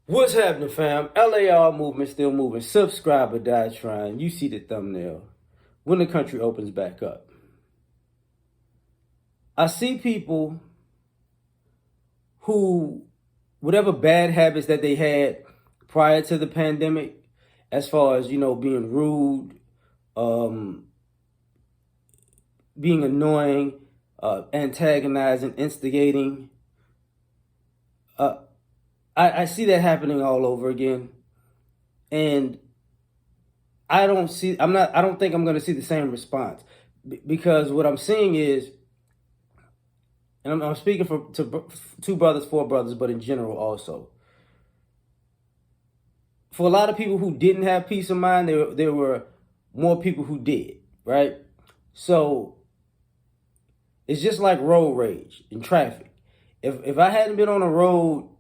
What's happening, fam? L.A.R. movement still moving. Subscribe or die trying. You see the thumbnail. When the country opens back up, I see people who, whatever bad habits that they had prior to the pandemic, as far as, being rude, um, being annoying, antagonizing, instigating, uh, I see that happening all over again. And I don't think I'm going to see the same response because what I'm seeing is, and I'm speaking to two brothers, four brothers, but in general also. For a lot of people who didn't have peace of mind, there were more people who did, right? So it's just like road rage in traffic. If I hadn't been on a road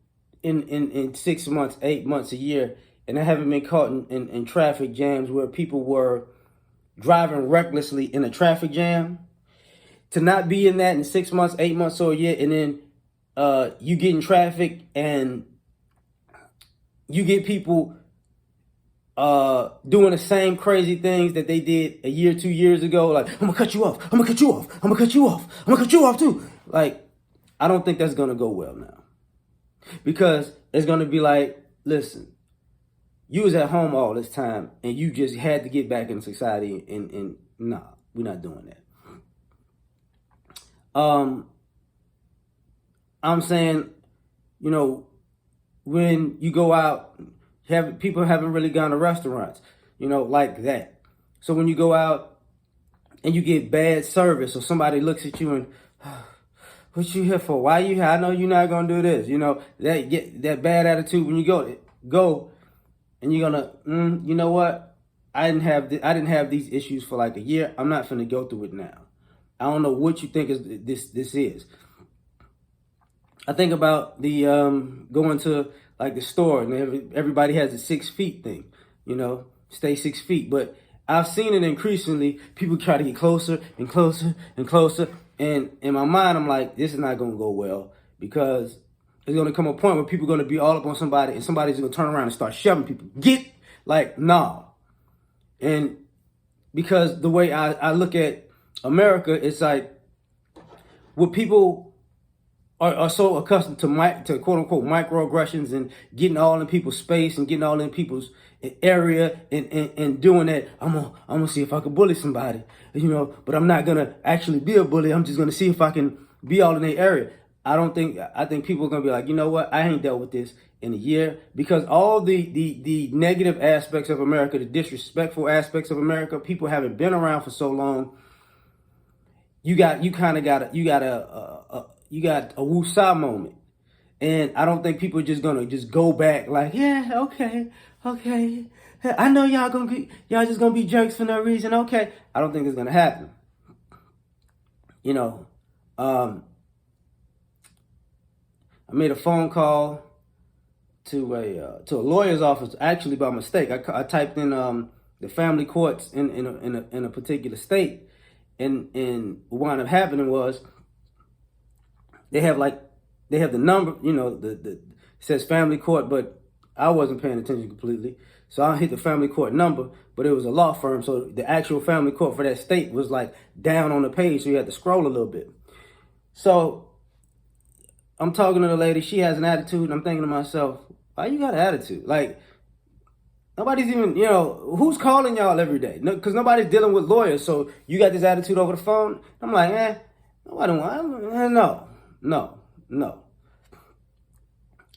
in 6 months, 8 months, a year, and I haven't been caught in traffic jams where people were driving recklessly in a traffic jam, to not be in that in 6 months, 8 months, or a year, and then you get in traffic and you get people doing the same crazy things that they did a year, 2 years ago. Like, I'm gonna cut you off. I'm gonna cut you off. I'm gonna cut you off. I'm gonna cut you off too. Like, I don't think that's gonna go well now, because it's gonna be like, listen, you was at home all this time and you just had to get back in society, and nah, we're not doing that. I'm saying, when you go out, people haven't really gone to restaurants, like that. So when you go out and you get bad service, or somebody looks at you and, what you here for? Why you here? I know you're not gonna do this. That bad attitude when you go, and you're gonna, you know what? I didn't have these issues for like a year. I'm not finna go through it now. I don't know what you think this is. I think about the going to like the store, and everybody has a 6 feet thing, stay 6 feet. But I've seen it increasingly. People try to get closer and closer and closer. And in my mind, I'm like, this is not going to go well, because there's going to come a point where people are going to be all up on somebody, and somebody's going to turn around and start shoving people. Nah. And because the way I look at America, it's like, what people are so accustomed to quote unquote microaggressions, and getting all in people's space and getting all in people's area, and doing that. I'm gonna see if I can bully somebody, but I'm not gonna actually be a bully. I'm just gonna see if I can be all in their area. I think people are gonna be like, you know what? I ain't dealt with this in a year, because all the negative aspects of America, the disrespectful aspects of America, people haven't been around for so long. You got a woosah moment. And I don't think people are just gonna just go back like, yeah, okay. I know y'all just gonna be jerks for no reason. Okay. I don't think it's gonna happen. I made a phone call to a lawyer's office, actually by mistake. I typed in the family courts in a particular state, and what wound up happening was, they have the number, it says family court, but I wasn't paying attention completely. So I hit the family court number, but it was a law firm. So the actual family court for that state was like down on the page. So you had to scroll a little bit. So I'm talking to the lady. She has an attitude. And I'm thinking to myself, why you got an attitude? Like, nobody's even, who's calling y'all every day? Because nobody's dealing with lawyers. So you got this attitude over the phone. I'm like, no.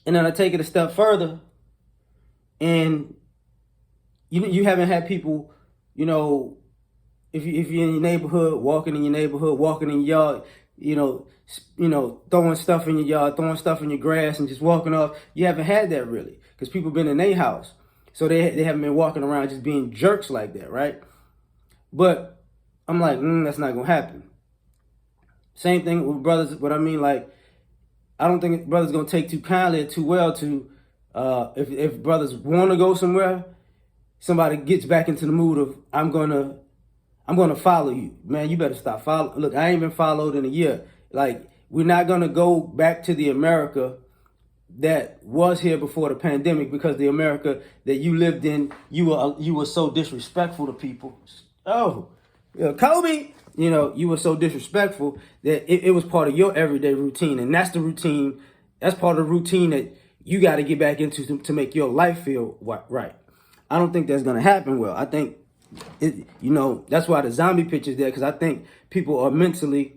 And then I take it a step further, and you haven't had people, if you're in your neighborhood, walking in your yard, throwing stuff in your yard, throwing stuff in your grass, and just walking off. You haven't had that really, because people been in their house, so they haven't been walking around just being jerks like that, right? But I'm like, that's not gonna happen. Same thing with brothers. But I mean, like, I don't think brothers gonna take too kindly or too well to if brothers want to go somewhere, somebody gets back into the mood of, I'm gonna follow you. Man, you better stop following. Look, I ain't been followed in a year. Like, we're not gonna go back to the America that was here before the pandemic, because the America that you lived in, you were so disrespectful to people. Oh, Kobe, you were so disrespectful that it was part of your everyday routine, and that's the routine. That's part of the routine that you got to get back into to make your life feel right. I don't think that's gonna happen. Well, I think that's why the zombie picture's there, because I think people are mentally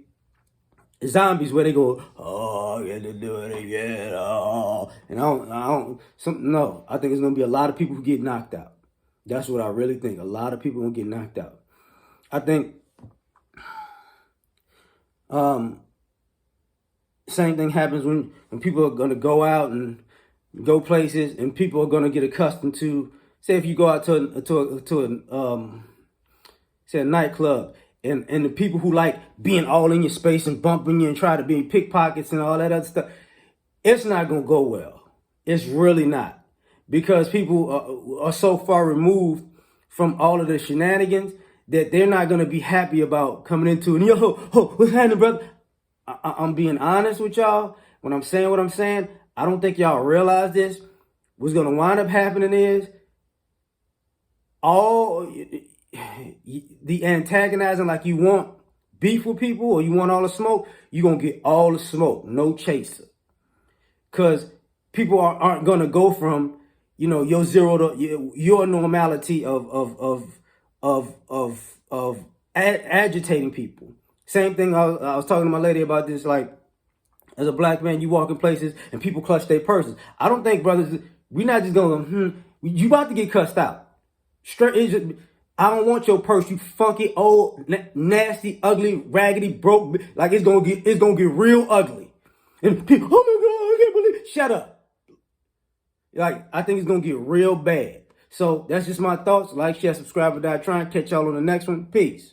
zombies, where they go, oh, I got to do it again, oh, and no, I think it's gonna be a lot of people who get knocked out. That's what I really think. A lot of people gonna get knocked out. I think same thing happens when people are gonna go out and go places, and people are gonna get accustomed to, say, if you go out to a nightclub, and the people who like being all in your space and bumping you and try to be pickpockets and all that other stuff, it's not going to go well. It's really not. Because people are so far removed from all of the shenanigans that they're not going to be happy about coming into it. What's happening, brother? I'm being honest with y'all. When I'm saying what I'm saying, I don't think y'all realize this. What's going to wind up happening is all the antagonizing, like you want beef with people or you want all the smoke, you're going to get all the smoke, no chaser. Because people aren't going to go from, your zero to your normality of agitating people. Same thing, I was talking to my lady about this, like, as a black man, you walk in places and people clutch their purses. I don't think, brothers, we're not just going, you about to get cussed out. Straight, I don't want your purse, you funky, old, nasty, ugly, raggedy, broke. Like, it's gonna get real ugly. And people, oh my God, I can't believe. Shut up. Like, I think it's gonna get real bad. So that's just my thoughts. Like, share, subscribe, or die trying. Catch y'all on the next one. Peace.